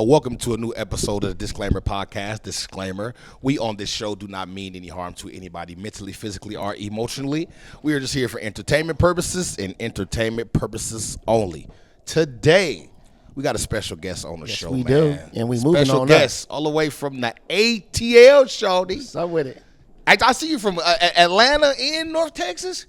Welcome to a new episode of the Disclaimer Podcast. Disclaimer, we on this show do not mean any harm to anybody mentally, physically, or emotionally. We are just here for entertainment purposes and entertainment purposes only. Today, we got a special guest on the show, we man. do. And we moving special on guest all the way from the ATL, shawty. What's up with it? I see you from Atlanta in North Texas.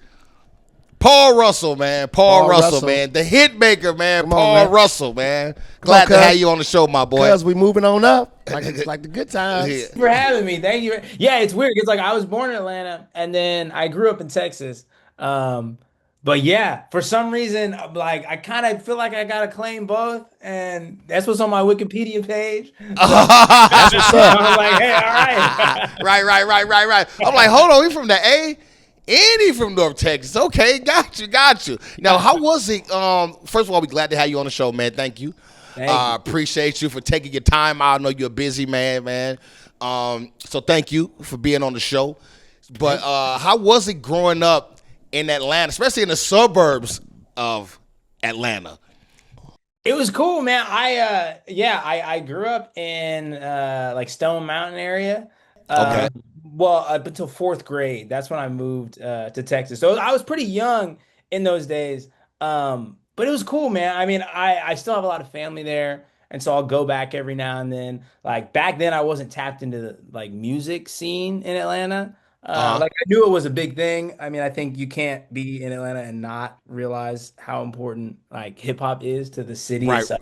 Paul Russell, man. Paul Russell, man. The hit maker, man. Paul Russell, man. Glad to have you on the show, my boy. Because we moving on up. Like the good times. Thank you for having me. Thank you. Yeah, it's weird. It's like I was born in Atlanta and then I grew up in Texas. But yeah, for some reason, like I kind of feel like I gotta claim both, and that's what's on my Wikipedia page. That's what's up. I'm like, hey, all right. Right. I'm like, hold on, he from the A? And he from North Texas. Okay, got you. Now, how was it? First of all, we glad to have you on the show, man. Thank you. Appreciate you for taking your time out. I know you're a busy man. So thank you for being on the show. But how was it growing up in Atlanta, especially in the suburbs of Atlanta? It was cool, man. I grew up in like Stone Mountain area. Okay. Well, up until fourth grade, that's when I moved to Texas. So I was pretty young in those days, but it was cool, man. I mean, I still have a lot of family there, and so I'll go back every now and then. Like back then, I wasn't tapped into the like music scene in Atlanta. Like I knew it was a big thing. I mean, I think you can't be in Atlanta and not realize how important like hip hop is to the city. Right. Itself.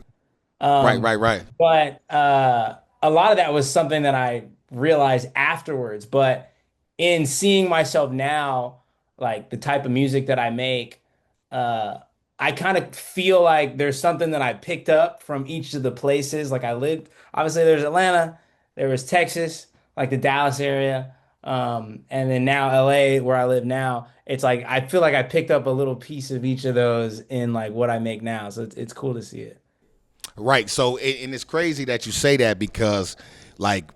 Right. But a lot of that was something that I realized afterwards. But in seeing myself now, like the type of music that I make, I kind of feel like there's something that I picked up from each of the places. Like I lived, obviously there's Atlanta, there was Texas, like the Dallas area. And then now LA, where I live now, it's like I feel like I picked up a little piece of each of those in like what I make now. So it's cool to see it. Right. So, and it's crazy that you say that because, like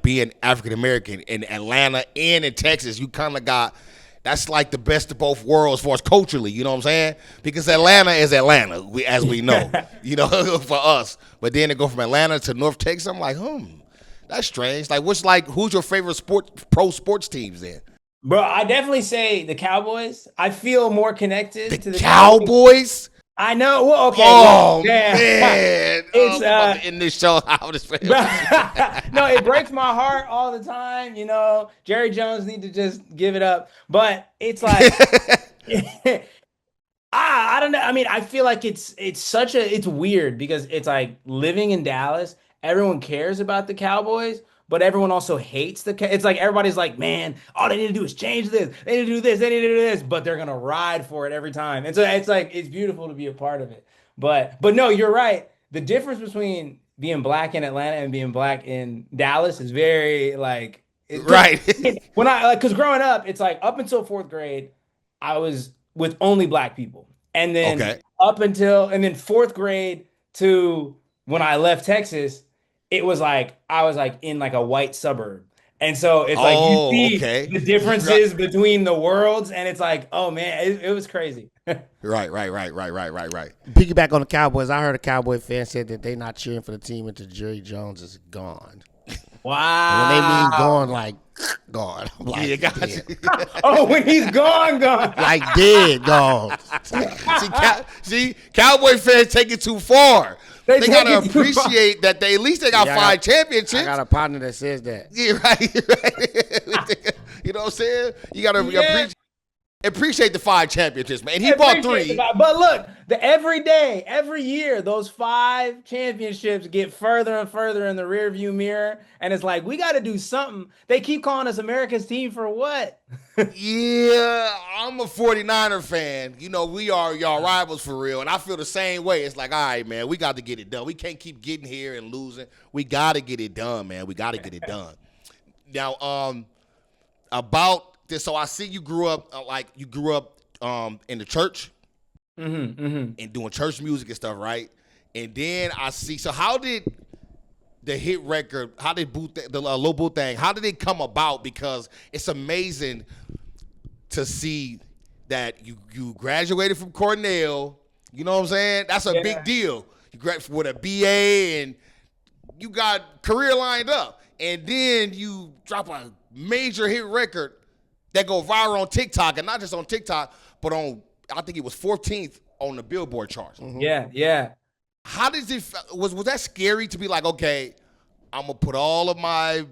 being African American in Atlanta and in Texas, you kind of got that's like the best of both worlds as far as culturally. You know what I'm saying? Because Atlanta is Atlanta, as we know. You know, for us. But then to go from Atlanta to North Texas, I'm like, that's strange. Like, who's your favorite pro sports teams then? Bro, I definitely say the Cowboys. I feel more connected to the Cowboys. I know. Well, okay. Oh, yeah. man. It's about to end this show. No, it breaks my heart all the time. You know, Jerry Jones need to just give it up. But it's like, I don't know. I mean, I feel like it's weird because it's like living in Dallas. Everyone cares about the Cowboys, but everyone also hates it's like everybody's like, man, all they need to do is change this. They need to do this. They need to do this, but they're going to ride for it every time. And so it's like, it's beautiful to be a part of it. But no, you're right. The difference between being black in Atlanta and being black in Dallas is very like, right. Because growing up, it's like up until fourth grade, I was with only black people. And then and then fourth grade to when I left Texas, it was like I was like in like a white suburb. And so it's like you see the differences between the worlds, and it's like, oh man, it was crazy. Right. Piggyback on the Cowboys. I heard a Cowboy fan said that they not cheering for the team until Jerry Jones is gone. Wow. And when they mean gone, like gone. I'm like, yeah, got you. Oh, when he's gone. Like dead, gone. See, Cowboy fans take it too far. They gotta appreciate that they at least they got 5 championships. I got a partner that says that. Yeah, right. You know what I'm saying? You gotta appreciate the 5 championships, man. And he bought 3. But look, every year, those 5 championships get further and further in the rearview mirror, and it's like we got to do something. They keep calling us America's team for what? Yeah, I'm a 49er fan. You know, we are y'all rivals for real, and I feel the same way. It's like, all right, man, we got to get it done. We can't keep getting here and losing. We got to get it done, man. We got to get it done. Now, about this, so I see you grew up in the church and doing church music and stuff, right? And then I see. So how did the hit record? How did the Lil Boo Thang? How did it come about? Because it's amazing to see that you graduated from Cornell. You know what I'm saying? That's a big deal. You graduated with a BA and you got career lined up, and then you drop a major hit record that go viral on TikTok, and not just on TikTok, but on, I think it was 14th on the Billboard charts. Yeah. How does it, was that scary to be like, okay, I'm gonna put all of my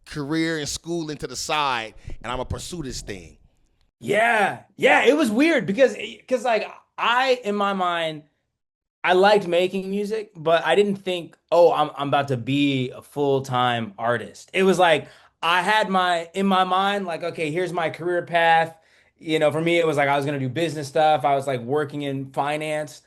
career and school into the side, and I'm gonna pursue this thing? Yeah. It was weird because like in my mind, I liked making music, but I didn't think, oh, I'm about to be a full-time artist. It was like I had in my mind, like, okay, here's my career path. For me, it was like I was gonna do business stuff. I was like working in finance.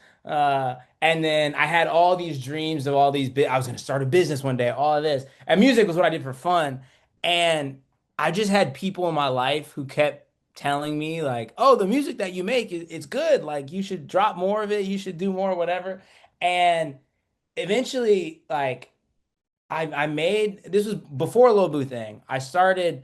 And then I had all these dreams of all these I was gonna start a business one day, all of this. And music was what I did for fun. And I just had people in my life who kept telling me like, "Oh, the music that you make it's good. Like you should drop more of it. You should do more, whatever." And eventually, like I made this was before Lil Boo Thang. I started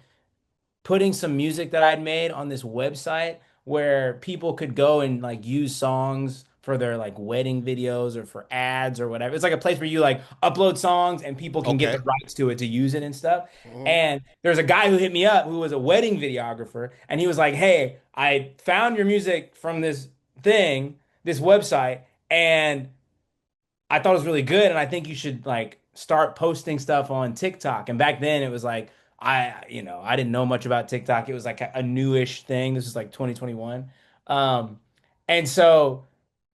putting some music that I'd made on this website where people could go and like use songs for their like wedding videos or for ads or whatever. It's like a place where you like upload songs and people can get the Okay. rights to it to use it and stuff. And there's a guy who hit me up who was a wedding videographer and he was like, "Hey, I found your music from this website, and I thought it was really good, and I think you should like start posting stuff on TikTok." And back then it was like I didn't know much about TikTok. It was like a newish thing. This was like 2021. Um, and so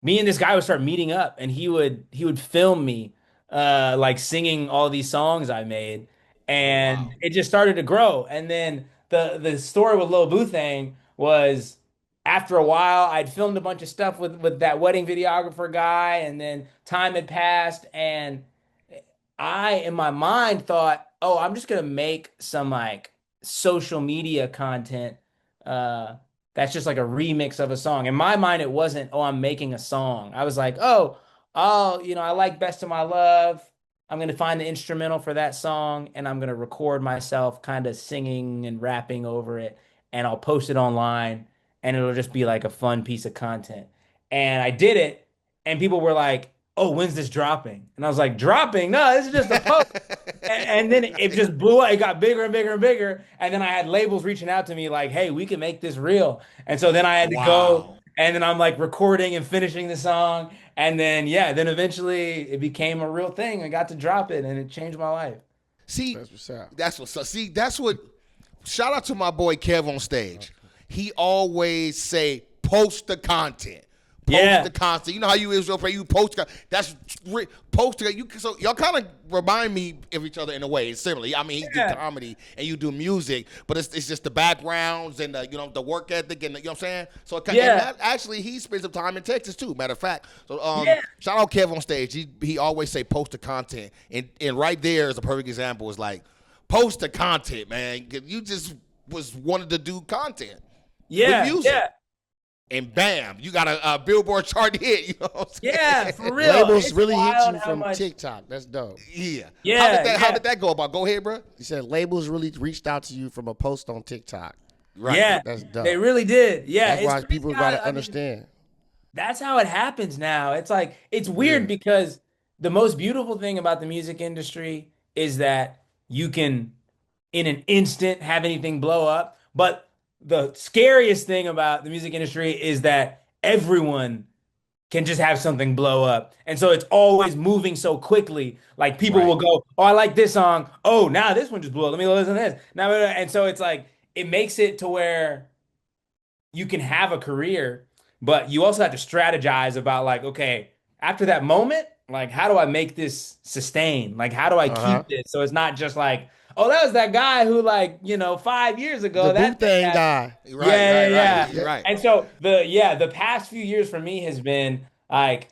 me and this guy would start meeting up and he would film me like singing all these songs I made. Oh And wow. it just started to grow. And then the story with Lil Boo Thang was after a while, I'd filmed a bunch of stuff with that wedding videographer guy, and then time had passed, and I, in my mind, thought, oh, I'm just gonna make some like social media content uh that's just like a remix of a song. In my mind, it wasn't, oh, I'm making a song. I was like, oh, I like Best of My Love. I'm gonna find the instrumental for that song and I'm gonna record myself kind of singing and rapping over it, and I'll post it online and it'll just be like a fun piece of content. And I did it, and people were like, "Oh, when's this dropping?" And I was like, "Dropping? No, this is just a post." And then it just blew up. It got bigger and bigger and bigger. And then I had labels reaching out to me like, "Hey, we can make this real." And so then I had to go, Wow. and then I'm like recording and finishing the song. And then, yeah, then eventually it became a real thing. I got to drop it and it changed my life. See, That's what's up. that's what's up. See, that's what. Shout out to my boy Kev on stage. He always say, post the content. Post Yeah. the content. You know how you Israel pray, you post. That's post. You so y'all kind of remind me of each other in a way. It's similar. I mean, he do Yeah. comedy and you do music, but it's just the backgrounds and the work ethic and you know what I'm saying. So and Yeah. that, actually he spent some time in Texas too. Matter of fact. So Yeah. shout out Kev on stage. He always say post the content, and right there is a perfect example. Is like post the content, man. You just was wanted to do content with Yeah. music. Yeah. And bam, you got a Billboard chart hit. You know what I'm saying? Yeah. For real. Labels It's really hit wild you how from much- TikTok. That's dope. Yeah. Yeah, How yeah. did that go about? Go ahead, bro. You said labels really reached out to you from a post on TikTok. Right. Yeah. That's dope. They really did. Yeah. That's why it's people crazy got to I mean, understand. that's how it happens now. It's like it's weird because the most beautiful thing about the music industry is that you can in an instant have anything blow up. But the scariest thing about the music industry is that everyone can just have something blow up. And so it's always moving so quickly. Like people Right. will go, "Oh, I like this song. Oh, now this one just blew up. Let me listen to this." Now, and so it's like it makes it to where you can have a career, but you also have to strategize about like, okay, after that moment, like how do I make this sustain? Like how do I Uh-huh. keep this? So it's not just like, oh, that was that guy who like, 5 years The ago Boo that thing Thang happened. guy. Right. Yeah, Right. yeah, Right. yeah. Right. And so the past few years for me has been like,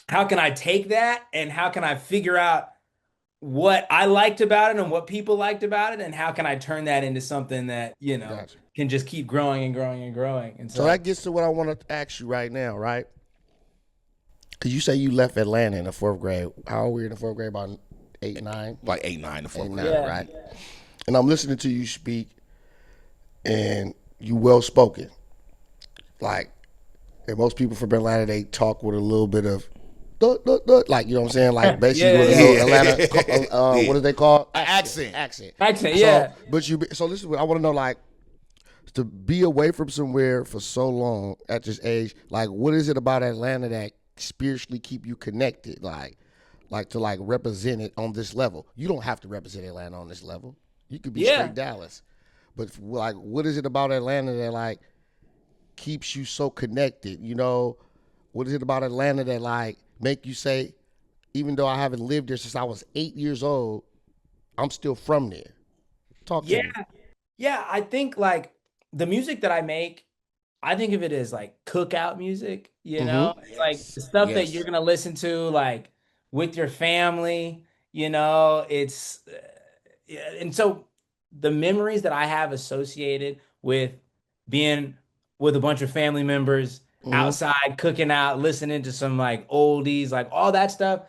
how can I take that and how can I figure out what I liked about it and what people liked about it, and how can I turn that into something that, Gotcha. can just keep growing and growing and growing. And So that gets to what I want to ask you right now, right? Because you say you left Atlanta in the fourth grade. How old were you in the fourth grade? About 8, 9? Like 8, 9, to 4. 8, 9, Yeah. right? And I'm listening to you speak, and you well spoken. Like, and most people from Atlanta, they talk with a little bit of like, you know what I'm saying? Like basically Yeah, with a yeah, little yeah. Atlanta, what do they call Accent. Accent. Accent, So, yeah. so this is what I want to know, like, to be away from somewhere for so long at this age, like, what is it about Atlanta that spiritually keep you connected, like to like represent it on this level? You don't have to represent Atlanta on this level. You could be Yeah. straight Dallas, but like, what is it about Atlanta that like keeps you so connected? You know, what is it about Atlanta that like make you say, even though I haven't lived there since I was 8 years old, I'm still from there? Talk to Yeah. me. Yeah. I think like the music that I make, I think of it as like cookout music, you know? Mm-hmm. It's like the Yes. stuff that you're Yes. gonna listen to like with your family, you know, it's yeah, and so the memories that I have associated with being with a bunch of family members Mm-hmm. outside cooking out, listening to some like oldies, like all that stuff.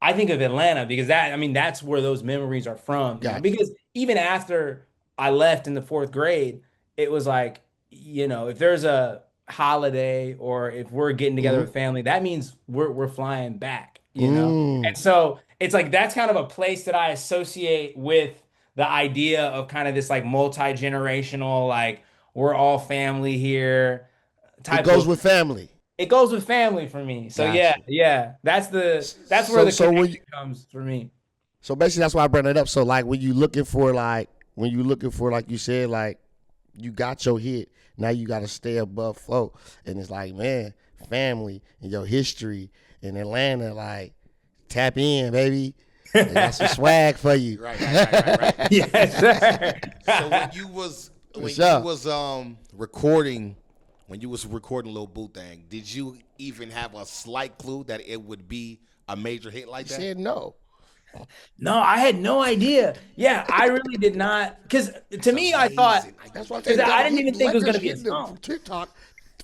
I think of Atlanta because that, I mean, that's where those memories are from, you know, Gotcha. because even after I left in the fourth grade, it was like, you know, if there's a holiday or if we're getting together Mm-hmm. with family, that means we're flying back, you know? Mm. And so it's like that's kind of a place that I associate with the idea of kind of this like multi-generational, like we're all family here It type goes of with family. it goes with family for me. So yeah, Gotcha. yeah, that's where So the so when you, connection comes for me. so basically that's why I bring it up. So like when you looking for like you said, like you got your hit, now you got to stay above float, and it's like, man, family and your history in Atlanta, like, tap in, baby. They got some swag for you. Right. Yes, sir. So For when you sure. was recording Lil Boo Thang, did you even have a slight clue that it would be a major hit like He that? said no. No, I had no idea. Yeah, I really did not. Because to That's me, I thought amazing. That's why I because said I double didn't even hitting think it was going records, to be a hitting them from song. TikTok.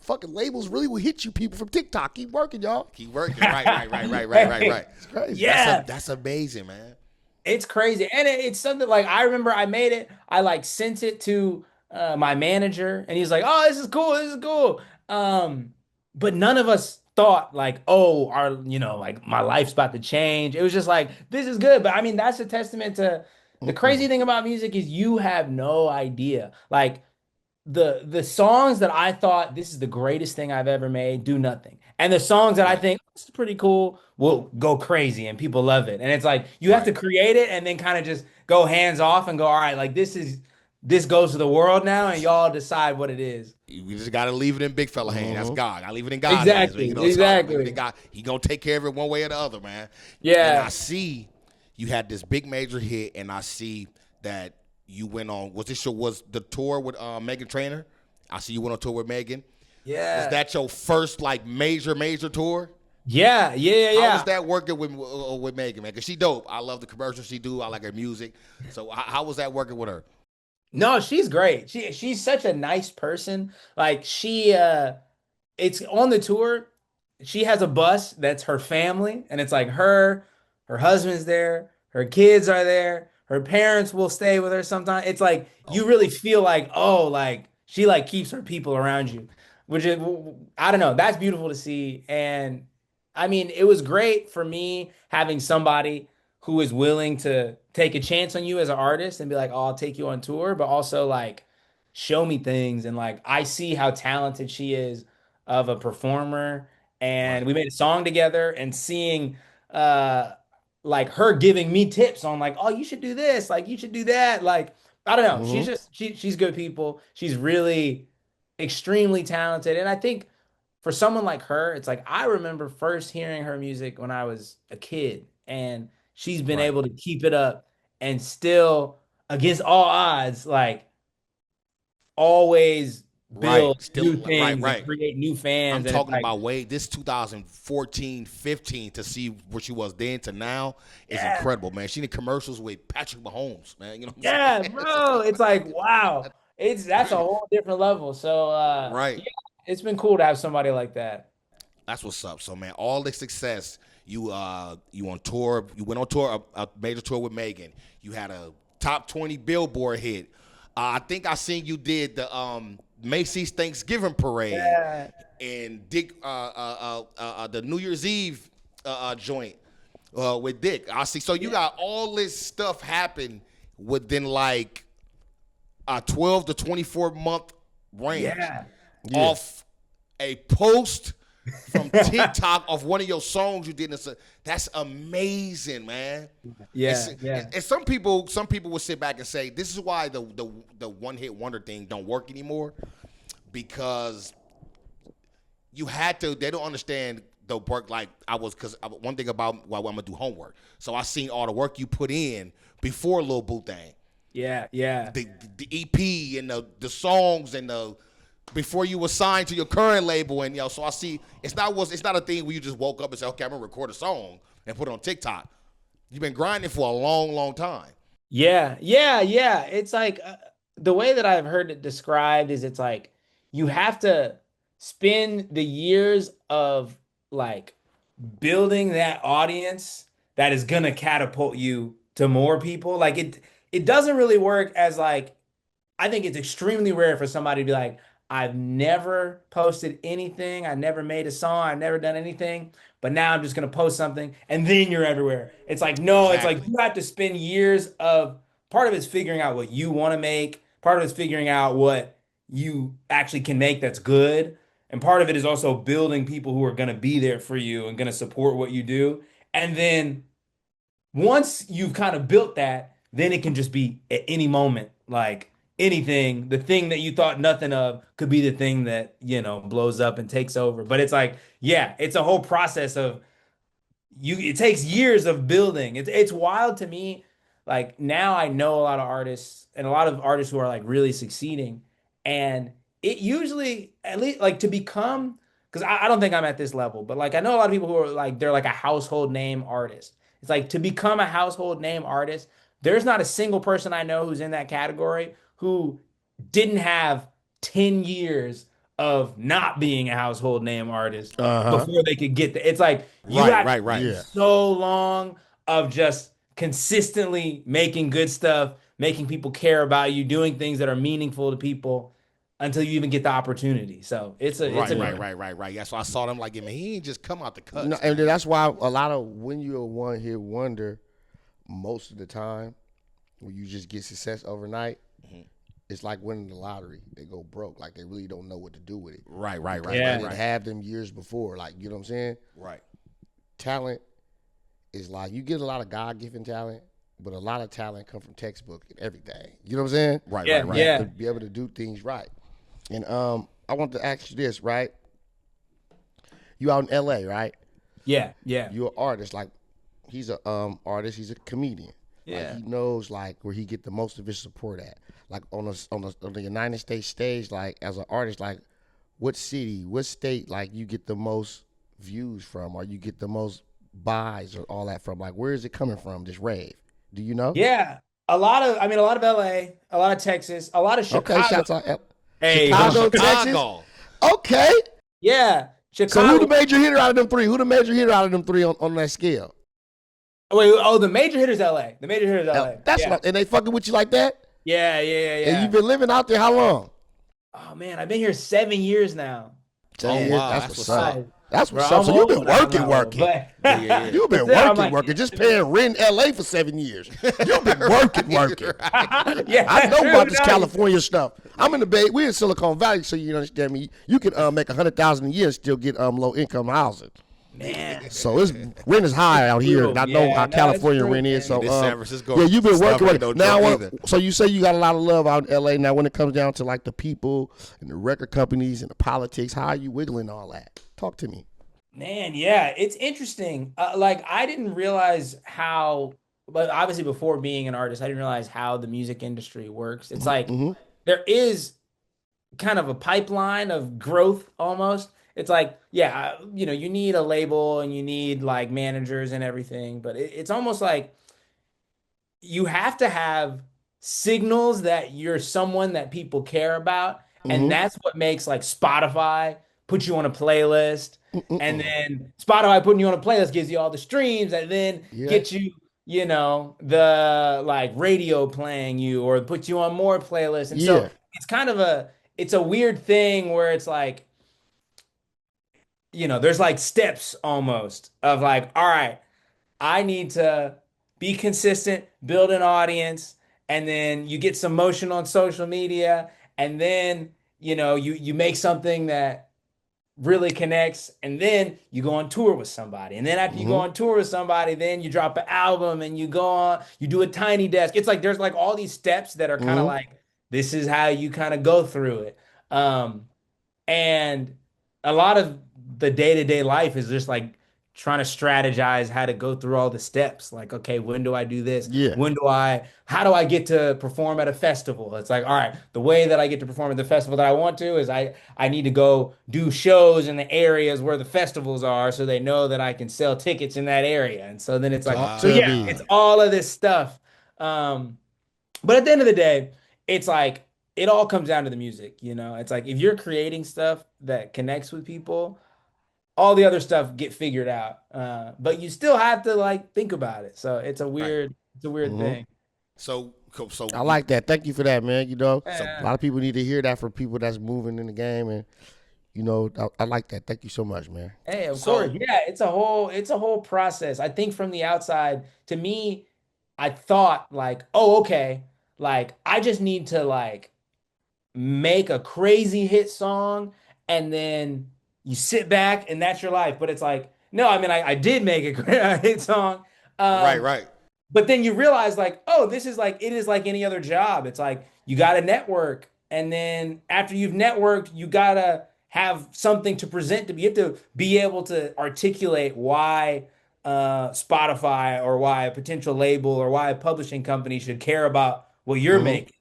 Fucking labels really will hit you people from TikTok. Keep working, y'all. Keep working. Right. It's crazy. Yeah, That's amazing, man. it's crazy, and it's something like I remember I made it. I like sent it to my manager, and he's like, "Oh, this is cool. This is cool." But none of us thought like, "Oh, our like my life's about to change." It was just like, "This is good." But I mean, that's a testament to the crazy Mm-mm. thing about music is you have no idea. Like the songs that I thought this is the greatest thing I've ever made do nothing. And the songs that I Right. think this is pretty cool will go crazy and people love it. And it's like you have to Right. create it and then kind of just go hands off and go, all right, like this goes to the world now and y'all decide what it is. We just gotta leave it in big fella hands. That's Mm-hmm. God. I leave it in God's hands, man. Exactly. You know, so I leave it in Exactly. God. He gonna take care of it one way or the other, man. And I Yeah. see you had this big major hit, and I see that you went on. Was the tour with Megan Trainor? I see you went on tour with Megan. Was Yeah. that your first like major tour? Yeah. Yeah. Yeah. How Yeah. was that working with Megan, man? Cause she dope. I love the commercials she do. I like her music. So how was that working with her? No, she's great. She's such a nice person. Like it's on the tour. She has a bus that's her family, and it's like her husband's there, her kids are there, her parents will stay with her sometimes. It's like Oh, you really feel like, oh, like she like keeps her people around you, which is I don't know, that's beautiful to see. And I mean, it was great for me having somebody who is willing to take a chance on you as an artist and be like, oh, I'll take you on tour, but also like show me things. And like I see how talented she is of a performer. And right. we made a song together and seeing uh like her giving me tips on like, oh, you should do this, like you should do that. Like, I don't know. She's Mm-hmm. just she's good people. She's really extremely talented. And I think for someone like her, it's like I remember first hearing her music when I was a kid, and she's been Right. able to keep it up and still, against all odds, like always Right. build Still new things and right. create new I'm fans. And it's talking like, about way this 2014, 15 to see where she was then to now is yeah, incredible, man. She did commercials with Patrick Mahomes, man. You know what I'm yeah, saying? So, bro. It's like, wow. It's that's a whole different level. So right. yeah, it's been cool to have somebody like that. That's what's up. So man, all the success you on tour, you went on tour, a major tour with Megan. You had a top 20 Billboard hit. I think I seen you did the Macy's Thanksgiving Parade Yeah. and Dick the New Year's Eve joint with Dick. I see. So you got all this stuff happen within like a 12 to 24 month range Yeah. off a post from TikTok of one of your songs you did. That's amazing, man. Yeah. Yeah. And some people would sit back and say this is why the one hit wonder thing don't work anymore, because you had to. They don't understand the work like I was, because one thing about why I'm gonna do homework. So I seen all the work you put in before Lil Boo Thang. Yeah. Yeah. The EP and the songs and the before you were signed to your current label, and so I see it's not a thing where you just woke up and said, okay, I'm gonna record a song and put it on TikTok. You've been grinding for a long, long time. Yeah. Yeah. Yeah. It's like the way that I've heard it described is it's like you have to spend the years of like building that audience that is gonna catapult you to more people. Like it doesn't really work as like I think it's extremely rare for somebody to be like, I've never posted anything, I never made a song, I've never done anything, but now I'm just gonna post something and then you're everywhere. It's like no, It's like you have to spend years of part of it's figuring out what you want to make, part of it's figuring out what you actually can make that's good. And part of it is also building people who are going to be there for you and going to support what you do. And then once you've kind of built that, then it can just be at any moment, like anything, the thing that you thought nothing of could be the thing that, blows up and takes over. But it's like, yeah, it's a whole process of it takes years of building. It's wild to me. Like now I know a lot of artists and a lot of artists who are like really succeeding. And it usually, at least like to become, because I don't think I'm at this level, but like I know a lot of people who are like, they're like a household name artist. It's like to become a household name artist, there's not a single person I know who's in that category who didn't have 10 years of not being a household name artist before they could get there. It's like you right. Yeah. so long of just consistently making good stuff, making people care about you, doing things that are meaningful to people until you even get the opportunity. So it's a right. Yeah, so I saw them like, man, he ain't just come out the cuts. No, and that's why a lot of when you're a one hit wonder, most of the time, when you just get success overnight, it's like winning the lottery. They go broke, like they really don't know what to do with it. Right. Yeah. They didn't have them years before, like you know what I'm saying? Right. Talent is like you get a lot of God-given talent, but a lot of talent come from textbook and everything. You know what I'm saying? Right. Yeah. To be able to do things right. And I want to ask you this, right? You out in LA, right? Yeah. You're an artist. Like he's a artist. He's a comedian. Yeah. Like, he knows like where he get the most of his support at. Like on the United States stage, like as an artist, like what city, what state, like you get the most views from, or you get the most buys, or all that from? Like where is it coming from? This rave? Do you know? Yeah. A lot of LA, a lot of Texas, a lot of Chicago. Okay, shouts out. Hey, Chicago, Texas. Okay. Yeah. Chicago. So who the major hitter out of them three? Who the major hitter out of them three on that scale? Wait, the major hitter's LA. The major hitter's LA. That's what, and they fucking with you like that? Yeah. And you've been living out there how long? Oh man, I've been here 7 years now. Oh wow, that's what's up. That's what's Bro, up. So you've been working. Yeah. You've been working. Just paying rent in LA for 7 years. You've been working. Yeah, I know true, about this no. California stuff. I'm in the Bay. We're in Silicon Valley, so you understand me. You can make $100,000 a year and still get low income housing. Man. So rent is high out here, and I know how California rent is. So This San Francisco yeah, you've been stuff working. ain't no Now, joke either. so you say you got a lot of love out in LA. Now, when it comes down to like the people and the record companies and the politics, how are you wiggling all that? Talk to me. Man, yeah, it's interesting. Like I didn't realize how, but obviously before being an artist, I didn't realize how the music industry works. It's like there is kind of a pipeline of growth almost. It's like, yeah, you need a label and you need like managers and everything, but it's almost like you have to have signals that you're someone that people care about. And that's what makes like Spotify put you on a playlist. And then Spotify putting you on a playlist gives you all the streams and then get you, the like radio playing you or put you on more playlists. And so it's kind of it's a weird thing where it's like, there's like steps almost of like, all right, I need to be consistent, build an audience, and then you get some motion on social media, and then you make something that really connects, and then you go on tour with somebody. And then after you go Mm-hmm. on tour with somebody, then you drop an album and you do a tiny desk. It's like there's like all these steps that are kind of Mm-hmm. like this is how you kind of go through it. Um, and a lot of the day-to-day life is just like trying to strategize how to go through all the steps. Like, okay, when do I do this? Yeah. How do I get to perform at a festival? It's like, all right, the way that I get to perform at the festival that I want to is I need to go do shows in the areas where the festivals are so they know that I can sell tickets in that area. And so then it's like, Talk so to yeah, me. it's all of this stuff. Um, but at the end of the day, it's like it all comes down to the music, you know? It's like if you're creating stuff that connects with people, all the other stuff get figured out. But you still have to like think about it. So Right. it's a weird Mm-hmm. thing. So I like that. Thank you for that, man. so A lot of people need to hear that from people that's moving in the game, and I like that. Thank you so much, man. Hey, of course. so Yeah, it's a whole process. I think from the outside, to me, I thought like, oh, okay, like I just need to like make a crazy hit song and then you sit back and that's your life. But it's like, no, I mean, I did make a great hit song. right, Um, right. but then you realize like, oh, it is like any other job. It's like you got to network. And then after you've networked, you got to have something to present to be, you have to be able to articulate why Spotify or why a potential label or why a publishing company should care about what you're Mm-hmm. making.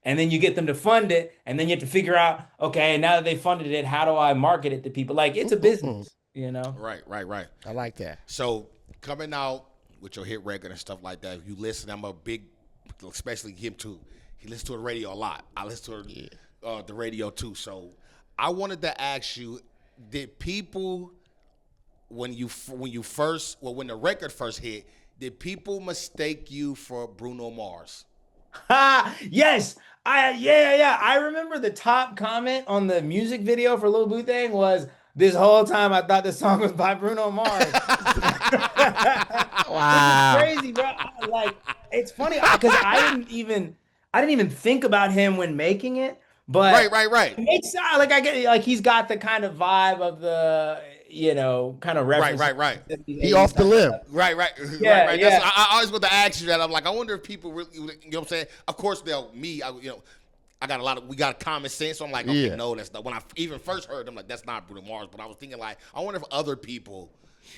And then you get them to fund it, and then you have to figure out, okay, now that they funded it, how do I market it to people? Like it's a Mm-hmm. business, you know? Right, right, right. I like that. So coming out with your hit record and stuff like that, if you listen, I'm a big, especially him too. He listens to the radio a lot. I listen Yeah. to the radio too. So I wanted to ask you, did people when the record first hit, did people mistake you for Bruno Mars? Ha! Yes. Yeah. I remember the top comment on the music video for Lil Boo Thang was this whole time I thought the song was by Bruno Mars. Which is Wow. crazy, bro. Like it's funny because I didn't even think about him when making it, Right, but right, right, it makes like I get like he's got the kind of vibe of the kind of right, reference right, right. 70s, He 80s off the type limb. stuff. Right, right, right, Yeah, right. That's yeah. I always want to ask you that. I'm like, I wonder if people really, you know what I'm saying? Of course, I got we got common sense. So I'm like, okay, Yeah. no, that's not. When I even first heard them, like, that's not Bruno Mars. But I was thinking, like, I wonder if other people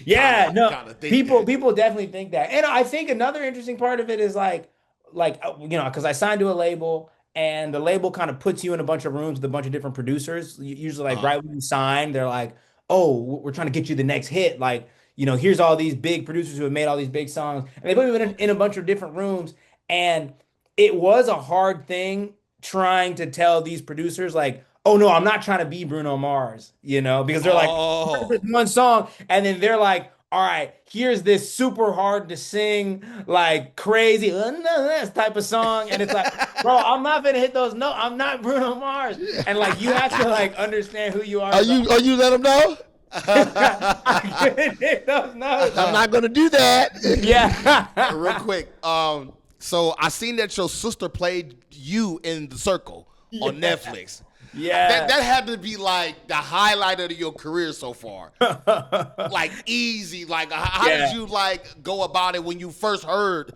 Yeah, no, kind of think people that. people definitely think that. And I think another interesting part of it is because I signed to a label and the label kind of puts you in a bunch of rooms with a bunch of different producers. Usually like Uh, right when you sign, they're like, "Oh, we're trying to get you the next hit. Like, here's all these big producers who have made all these big songs." And they put me in a okay. bunch of different rooms and it was a hard thing trying to tell these producers like, "Oh no, I'm not trying to be Bruno Mars," because they're like Oh, one song, and then they're like, all right, here's this super hard to sing, like crazy type of song. And it's like, bro, I'm not gonna hit those notes. I'm not Bruno Mars. And like you have to like understand who you are Are as you are you let him know? I couldn't hit those notes. I'm not gonna do that. Yeah. real quick. So I seen that your sister played you in The Circle on Yeah. Netflix. Yeah. That had to be like the highlight of your career so far. Like easy. Like how Yeah. did you like go about it when you first heard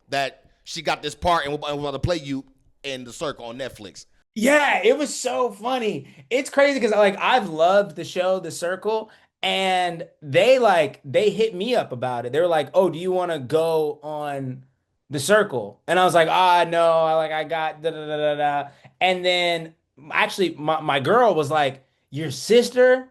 that she got this part and was about to play you in The Circle on Netflix? Yeah, it was so funny. It's crazy because like I've loved the show The Circle, and they hit me up about it. They were like, "Oh, do you want to go on The Circle?" And I was like, "Ah, no, I got da da da da da." And then actually, my girl was like, "Your sister,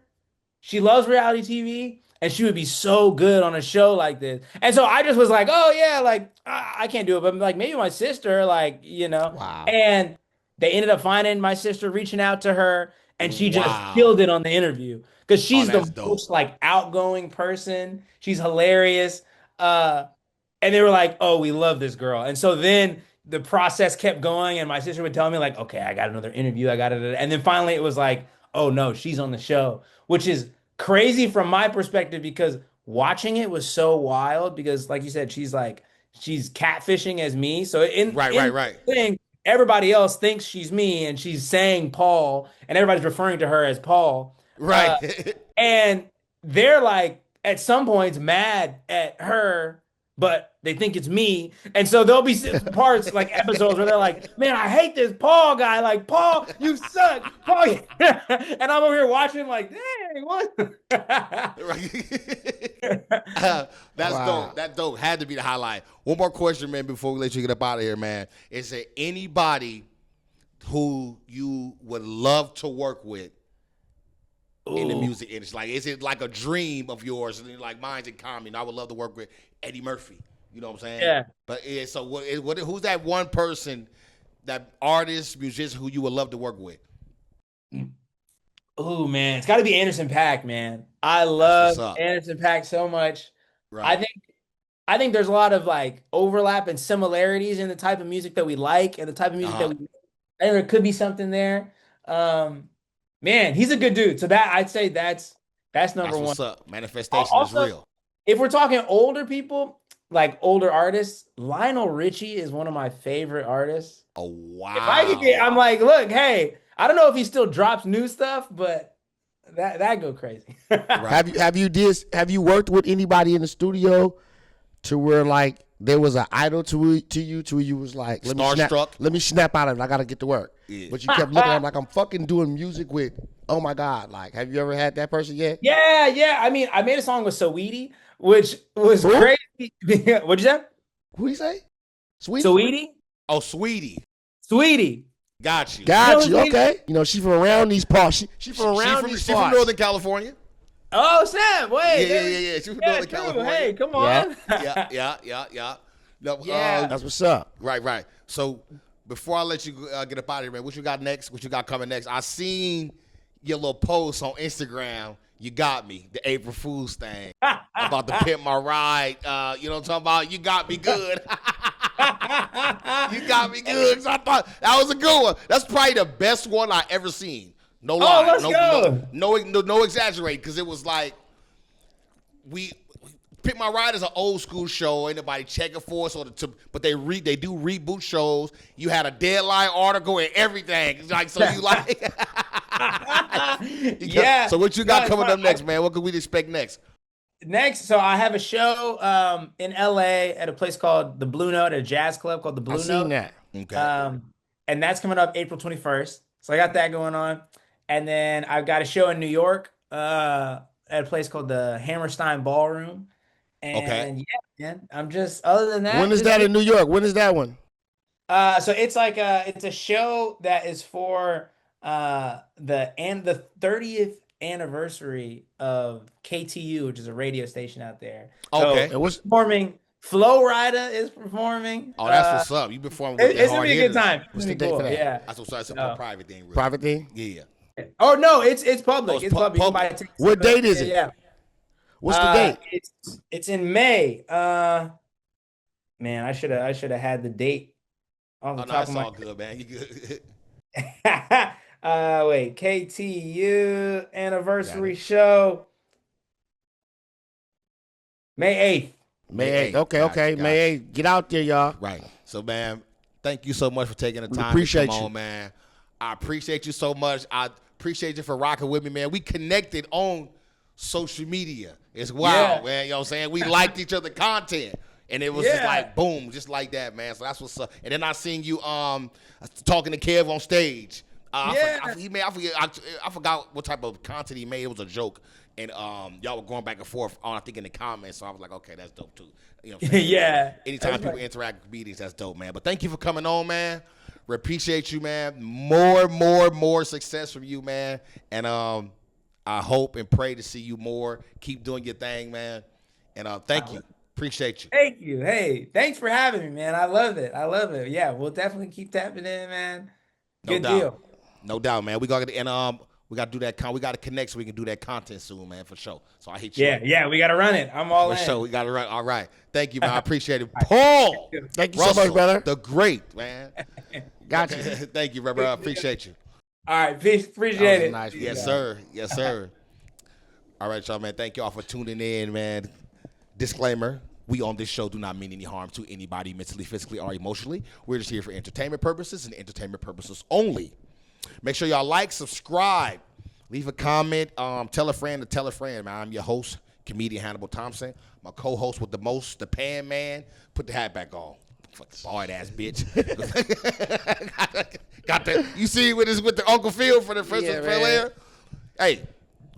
she loves reality TV." And she would be so good on a show like this. And so I just was like, oh, yeah, like, I can't do it. But like, maybe my sister, Wow. And they ended up finding my sister, reaching out to her, and she just Wow. killed it on the interview because Oh, she's that's the dope. most like outgoing person. She's hilarious. Uh, and they were like, "Oh, we love this girl." And so then the process kept going, and my sister would tell me like, "Okay, I got another interview. I got it." And then finally, it was like, oh no, she's on the show, which is crazy from my perspective because watching it was so wild because like you said, she's catfishing as me. So Right, right, in right, the thing, everybody else thinks she's me and she's saying Paul and everybody's referring to her as Paul. right. And they're like at some points mad at her, but they think it's me. And so there'll be parts like episodes where they're like, man, I hate this Paul guy. Like, Paul, you suck. Paul. And I'm over here watching like, dang, what? That's Wow. dope. That dope had to be the highlight. One more question, man, before we let you get up out of here, man. Is there anybody who you would love to work with in the Ooh. music industry? Like, is it like a dream of yours? And like mine's in common. I would love to work with Eddie Murphy. You know what I'm saying? Yeah. But yeah, so who's that one person, that artist, musician who you would love to work with? Oh man, it's got to be Anderson .Paak, man. I what's love up. Anderson .Paak so much. Right. I think there's a lot of like overlap and similarities in the type of music that we like and the type of music that we. I think there could be something there. Man, he's a good dude. So that I'd say that's number That's one. what's up. Manifestation Also, is real. if we're talking older people, like older artists, Lionel Richie is one of my favorite artists. Oh wow. If I could get, I'm like, look, hey, I don't know if he still drops new stuff, but that go crazy. Right. Have you worked with anybody in the studio to where like there was an idol to you to where you was like Starstruck? let me snap out of it, I gotta get to work. Yeah. But you kept looking at him like I'm fucking doing music with, oh my God, like have you ever had that person yet? Yeah. I mean, I made a song with Saweetie, which was Who? crazy. What'd you say? Who do you say? Sweet? Saweetie? Oh, Sweetie. Sweetie. Got you. Got You know you, who Sweetie- okay. You know, she from around these parts. She from around these She from parts. Northern California. Oh, snap. Wait. Yeah. She from Yeah, Northern true. California. Hey, come Yeah. on. Yeah. No, Yeah. That's what's up. Right. So before I let you get up out of here, man, what you got next? What you got coming next? I seen your little post on Instagram. You got me, the April Fool's thing about the pimp my ride. You know what I'm talking about? You got me good. You got me good. So I thought that was a good one. That's probably the best one I ever seen. No lie. let's go. No exaggerate, because it was like Pick My Ride is an old school show. Ain't nobody checking for us, but they do reboot shows. You had a deadline article and everything. It's like, so you like. Yeah. So what you got No, coming it's up next, man? What could we expect next? Next, so I have a show in LA at a place called the Blue Note, a jazz club called the Blue I Note. seen that. Okay. And that's coming up April 21st. So I got that going on. And then I've got a show in New York at a place called the Hammerstein Ballroom. And yeah, man, I'm just, other than that. When is that in New York? When is that one? So it's like it's a show that is for the 30th anniversary of KTU, which is a radio station out there. Okay. So performing, Flo Rida is performing. Oh, that's what's up. You performing with It's gonna be a good time. What's It's the gonna be date for cool. that? Yeah. That's what's up. It's a No. private thing, really. Private thing? Yeah. Oh no, it's public. Oh, it's it's public. You can public. buy tickets. What date is it? Yeah. What's the date? It's in May. Man, I should have had the date off the Oh, no, top it's of my all good, man. You good. wait, KTU anniversary show. May 8th. May 8th. Gotcha, Okay. gotcha. May 8th. Get out there, y'all. Right. So, man, thank you so much for taking the We time appreciate to come you. on, man. I appreciate you so much. I appreciate you for rocking with me, man. We connected on social media. It's wild, Yeah. man. You know what I'm saying? We liked each other content. And it was just Yeah. like, boom, just like that, man. So that's what's up. And then I seen you talking to Kev on stage. Yeah. I forgot what type of content he made. It was a joke. And y'all were going back and forth I think in the comments. So I was like, okay, that's dope too. You know what I'm saying? Yeah. Anytime That's people right. interact with meetings, that's dope, man. But thank you for coming on, man. We appreciate you, man. More success from you, man. And I hope and pray to see you more. Keep doing your thing, man. And thank you. Appreciate you. Thank you. Hey, thanks for having me, man. I love it. Yeah, we'll definitely keep tapping in, man. No Good doubt. deal. No doubt, man. We got to do that. We got to connect so we can do that content soon, man, for sure. So I hit you. Yeah, we got to run it. I'm all For in. sure. We got to run. All right. Thank you, man. I appreciate it. Paul. Thank you Russell, so much, brother. The great, man. Got you. Thank you, brother. I appreciate you. All right, peace. That Appreciate was a it. nice. Yes, sir. Yes, sir. All right, y'all, man. Thank y'all for tuning in, man. Disclaimer. We on this show do not mean any harm to anybody mentally, physically, or emotionally. We're just here for entertainment purposes and entertainment purposes only. Make sure y'all like, subscribe, leave a comment, tell a friend to tell a friend, man. I'm your host, comedian Hannibal Thompson. My co-host with the most, the Pan Man. Put the hat back on. Fucking bald ass bitch. Got the you see with the Uncle Phil for the first player. Hey,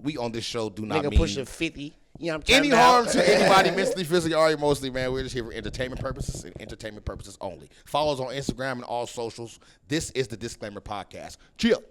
we on this show do not Nigga mean pushing 50. You know what I'm any talking harm about? to anybody mentally, physically, or emotionally, man. We're just here for entertainment purposes and entertainment purposes only. Follow us on Instagram and all socials. This is the Disclaimer Podcast. Chill.